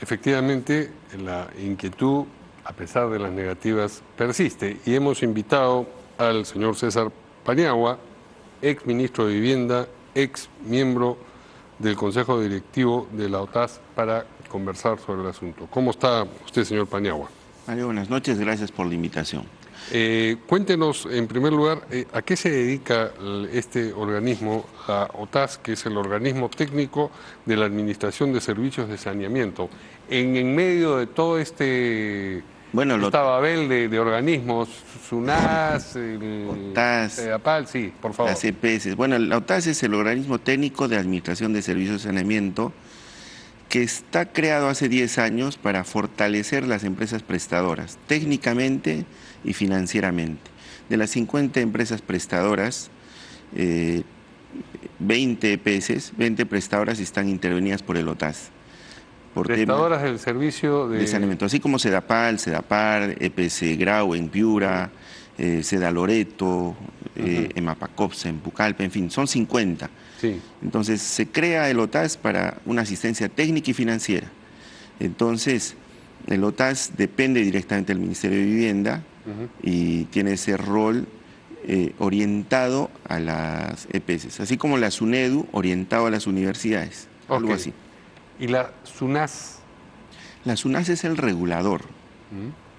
Efectivamente, la inquietud, a pesar de las negativas, persiste y hemos invitado al señor César Paniagua, ex ministro de Vivienda, ex miembro del Consejo Directivo de la OTAS, para conversar sobre el asunto. ¿Cómo está usted, señor Paniagua? Mario, buenas noches, gracias por la invitación. Cuéntenos, en primer lugar, ¿a qué se dedica este organismo, la OTAS, que es el organismo técnico de la Administración de Servicios de Saneamiento? En medio de todo esta babel de organismos, SUNAS, OTAS, CEDAPAL, sí, por favor. las EPS. Bueno, la OTAS es el organismo técnico de Administración de Servicios de Saneamiento que está creado hace 10 años para fortalecer las empresas prestadoras, técnicamente y financieramente. De las 50 empresas prestadoras, 20 EPS, 20 prestadoras están intervenidas por el OTAS. Prestadoras del servicio de saneamiento, así como CEDAPAL, CEDAPAR, EPS Grau en Piura, CEDA Loreto, EMAPACOPSA en Pucallpa, en fin, son 50. Sí. Entonces se crea el OTAS para una asistencia técnica y financiera. Entonces el OTAS depende directamente del Ministerio de Vivienda y tiene ese rol orientado a las EPS, así como la SUNEDU orientado a las universidades, algo así. ¿Y la SUNAS? La SUNAS es el regulador.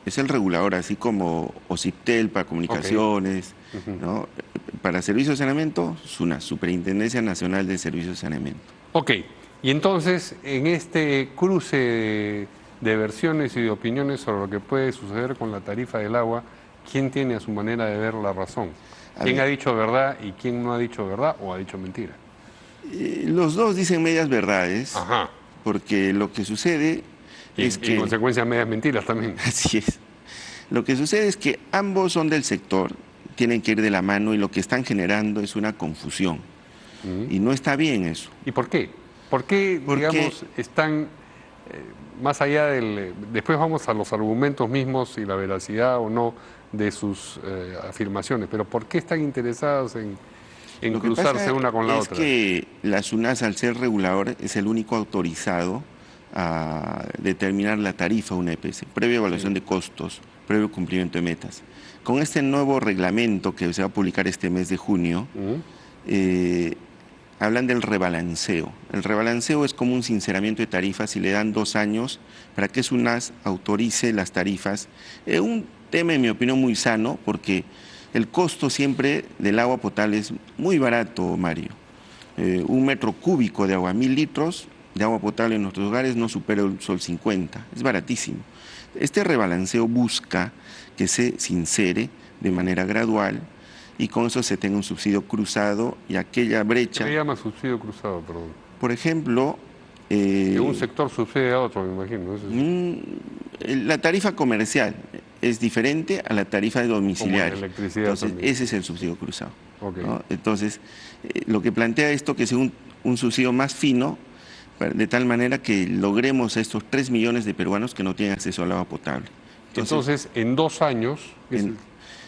Es el regulador, así como OCIPTEL para comunicaciones, ¿no? Para servicios de saneamiento, SUNAS, Superintendencia Nacional de Servicios de Saneamiento. Ok, y entonces en este cruce de versiones y de opiniones sobre lo que puede suceder con la tarifa del agua, ¿quién tiene a su manera de ver la razón? ¿Quién ha dicho verdad y quién no ha dicho verdad o ha dicho mentira? Los dos dicen medias verdades, porque lo que sucede es que... Y en consecuencia medias mentiras también. Así es. Lo que sucede es que ambos son del sector, tienen que ir de la mano y lo que están generando es una confusión. Y no está bien eso. ¿Y por qué? ¿Por qué, digamos, están más allá del... Después vamos a los argumentos mismos y la veracidad o no de sus afirmaciones, pero ¿por qué están interesados en cruzarse una con la otra? Es que la SUNAS, al ser regulador, es el único autorizado a determinar la tarifa de una EPS, previa evaluación de costos, previo cumplimiento de metas. Con este nuevo reglamento que se va a publicar este mes de junio, hablan del rebalanceo. El rebalanceo es como un sinceramiento de tarifas y le dan 2 años para que SUNAS autorice las tarifas. Un tema, en mi opinión, muy sano, porque el costo siempre del agua potable es muy barato, Mario. 1 metro cúbico de agua, 1000 litros de agua potable en nuestros hogares no supera el sol 50, es baratísimo. Este rebalanceo busca que se sincere de manera gradual y con eso se tenga un subsidio cruzado y aquella brecha... ¿Qué se llama subsidio cruzado, perdón? Por ejemplo... que un sector subsidia a otro, me imagino. La tarifa comercial es diferente a la tarifa de domiciliario. Como la electricidad. Entonces, también. ese es el subsidio cruzado. ¿No? Entonces, lo que plantea esto que sea un subsidio más fino, de tal manera que logremos a estos 3 millones de peruanos que no tienen acceso al agua potable. Entonces en 2 años...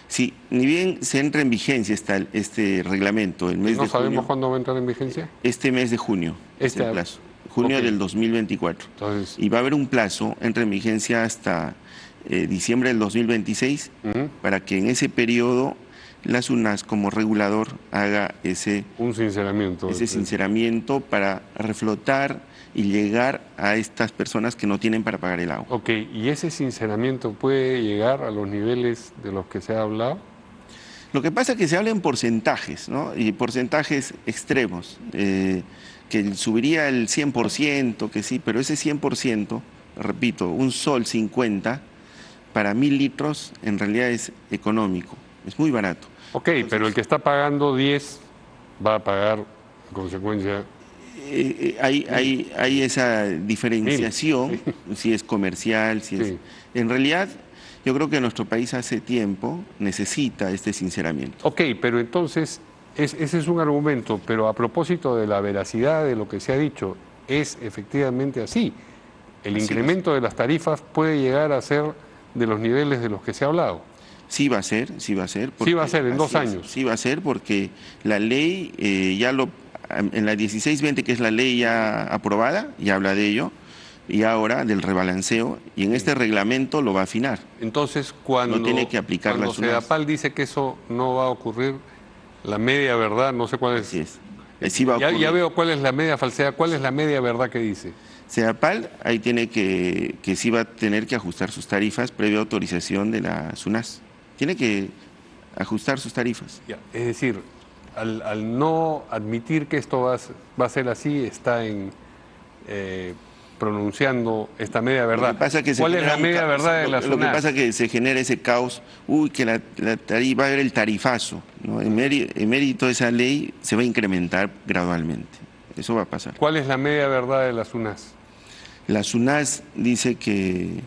Sí, ni bien se entra en vigencia este reglamento. El mes ¿No de sabemos junio, cuándo va a entrar en vigencia? Este mes de junio, es el plazo. Junio del 2024. Entonces, y va a haber un plazo, entra en vigencia hasta diciembre del 2026, para que en ese periodo la SUNAS como regulador haga un sinceramiento para reflotar y llegar a estas personas que no tienen para pagar el agua. Ok, ¿y ese sinceramiento puede llegar a los niveles de los que se ha hablado? Lo que pasa es que se habla en porcentajes, ¿no? Y porcentajes extremos, que subiría el 100%, que sí, pero ese 100%, repito, un sol 50 para 1000 litros en realidad es económico, es muy barato. Ok, entonces, pero el que está pagando 10 va a pagar en consecuencia... Hay esa diferenciación, si es comercial, si es... En realidad, yo creo que nuestro país hace tiempo necesita este sinceramiento. Ok, pero entonces, ese es un argumento, pero a propósito de la veracidad de lo que se ha dicho, es efectivamente así. El incremento de las tarifas puede llegar a ser de los niveles de los que se ha hablado. Sí va a ser, sí va a ser. Sí va a ser, en 2 años. Sí va a ser, porque la ley en la 1620, que es la ley ya aprobada, ya habla de ello, y ahora del rebalanceo, y en este reglamento lo va a afinar. Entonces, cuando, No tiene que aplicar cuando las UNAS. Sedapal dice que eso no va a ocurrir, la media verdad, no sé cuál es. Así es. Sí va a Ya ocurrir. veo cuál es la media falsedad, cuál es la media verdad que dice. Sedapal ahí tiene que sí va a tener que ajustar sus tarifas previa autorización de la SUNAS. Tiene que ajustar sus tarifas. Ya, es decir, al no admitir que esto va a ser así, está pronunciando esta media verdad. Lo que pasa que ¿Cuál es la media verdad de la Lo que SUNAS? pasa es que se genera ese caos, que la tarifa va a haber el tarifazo, ¿no? En mérito de esa ley se va a incrementar gradualmente. Eso va a pasar. ¿Cuál es la media verdad de la SUNAS? La SUNAS dice que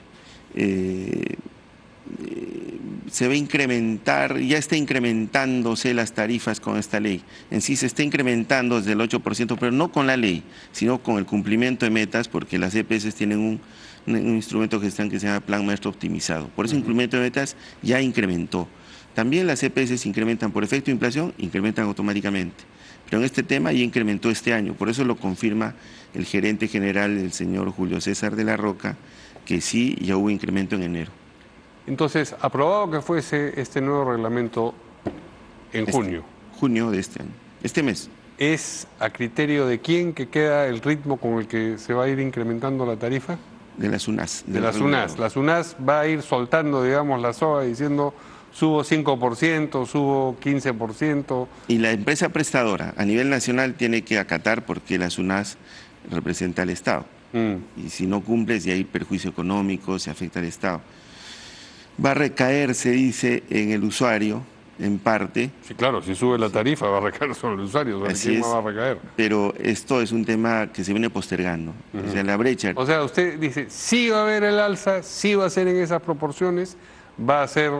se va a incrementar, ya está incrementándose las tarifas con esta ley. En sí se está incrementando desde el 8%, pero no con la ley, sino con el cumplimiento de metas, porque las EPS tienen un instrumento que se llama Plan Maestro Optimizado. Por ese incremento de metas ya incrementó. También las EPS incrementan por efecto de inflación, incrementan automáticamente. Pero en este tema ya incrementó este año, por eso lo confirma el gerente general, el señor Julio César de la Roca, que sí, ya hubo incremento en enero. Entonces, aprobado que fuese este nuevo reglamento en junio. Junio de este año, este mes. ¿Es a criterio de quién que queda el ritmo con el que se va a ir incrementando la tarifa? De la SUNAS. De la SUNAS. La SUNAS va a ir soltando, digamos, la soga diciendo subo 5%, subo 15%. Y la empresa prestadora a nivel nacional tiene que acatar porque la SUNAS representa al Estado. Y si no cumples, ya hay perjuicio económico, se afecta al Estado. Va a recaer, se dice, en el usuario, en parte. Sí, claro, si sube la tarifa va a recaer sobre el usuario, sobre quién más va a recaer. Pero esto es un tema que se viene postergando. O sea, la brecha. O sea, usted dice, sí va a haber el alza, sí va a ser en esas proporciones, va a ser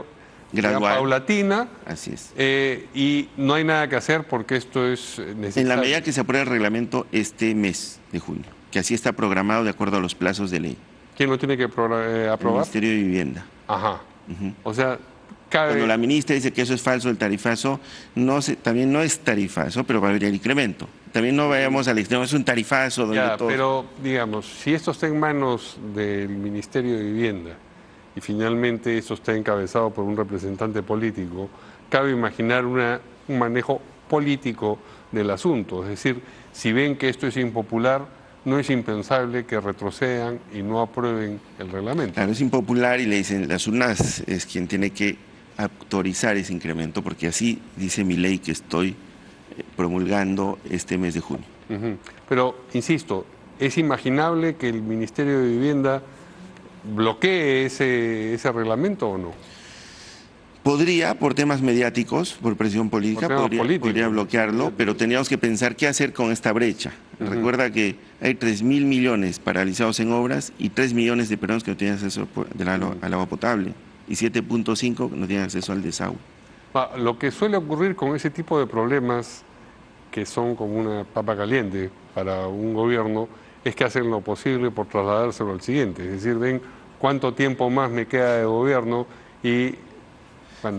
gradual, paulatina. Así es. Y no hay nada que hacer porque esto es necesario. En la medida que se apruebe el reglamento este mes de junio, que así está programado de acuerdo a los plazos de ley. ¿Quién lo tiene que aprobar? El Ministerio de Vivienda. Ajá. O sea, cuando la ministra dice que eso es falso, el tarifazo, también no es tarifazo, pero va a haber el incremento. También no vayamos al extremo, es un tarifazo donde ya, todos... Pero, digamos, si esto está en manos del Ministerio de Vivienda y finalmente esto está encabezado por un representante político, cabe imaginar un manejo político del asunto. Es decir, si ven que esto es impopular, no es impensable que retrocedan y no aprueben el reglamento. Claro, es impopular y le dicen, la SUNAS es quien tiene que autorizar ese incremento, porque así dice mi ley que estoy promulgando este mes de junio. Pero, insisto, ¿es imaginable que el Ministerio de Vivienda bloquee ese reglamento o no? Podría, por temas mediáticos, por presión política, podría bloquearlo, pero teníamos que pensar qué hacer con esta brecha. Recuerda que hay 3.000 millones paralizados en obras y 3 millones de peruanos que no tienen acceso al agua potable y 7.5 no tienen acceso al desagüe. Lo que suele ocurrir con ese tipo de problemas, que son como una papa caliente para un gobierno, es que hacen lo posible por trasladárselo al siguiente. Es decir, ven cuánto tiempo más me queda de gobierno y...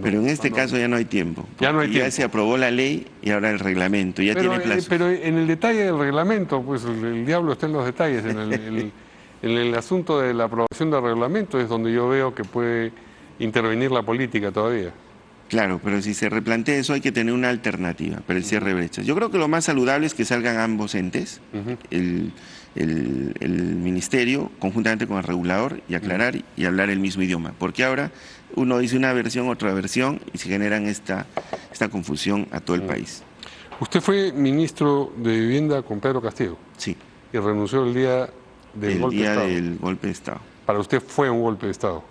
Pero en este caso ya no hay tiempo. Ya no hay tiempo. Ya se aprobó la ley y ahora el reglamento, ya tiene plazo. Pero en el detalle del reglamento, pues el diablo está en los detalles. En el asunto de la aprobación del reglamento es donde yo veo que puede intervenir la política todavía. Claro, pero si se replantea eso hay que tener una alternativa para el cierre de brechas. Yo creo que lo más saludable es que salgan ambos entes, el ministerio conjuntamente con el regulador y aclarar y hablar el mismo idioma, porque ahora uno dice una versión, otra versión y se generan esta confusión a todo el país. Usted fue ministro de Vivienda con Pedro Castillo. Sí. Y renunció el día del golpe de Estado. El día del golpe de Estado. Para usted fue un golpe de Estado.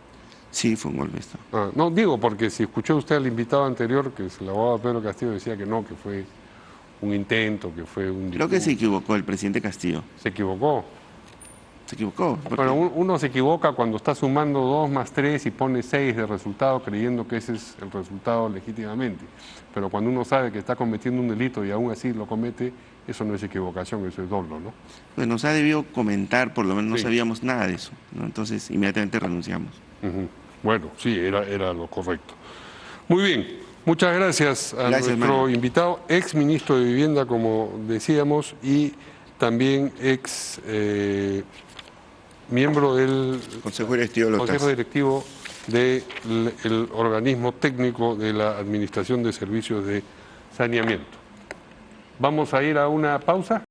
Sí, fue un golpe de Estado. No, digo, porque si escuchó usted al invitado anterior, que es el abogado Pedro Castillo, decía que no, que fue un intento, que fue un... Creo que se equivocó el presidente Castillo. ¿Se equivocó? Se equivocó. Bueno, uno se equivoca cuando está sumando 2 más 3 y pone 6 de resultado creyendo que ese es el resultado legítimamente. Pero cuando uno sabe que está cometiendo un delito y aún así lo comete, eso no es equivocación, eso es dolo, ¿no? Pues nos ha debido comentar, por lo menos no sabíamos nada de eso, ¿no? Entonces inmediatamente renunciamos. Bueno, sí, era lo correcto. Muy bien, muchas gracias a nuestro invitado, ex ministro de Vivienda, como decíamos, y también ex miembro del Consejo Directivo del organismo técnico de la Administración de Servicios de Saneamiento. Vamos a ir a una pausa.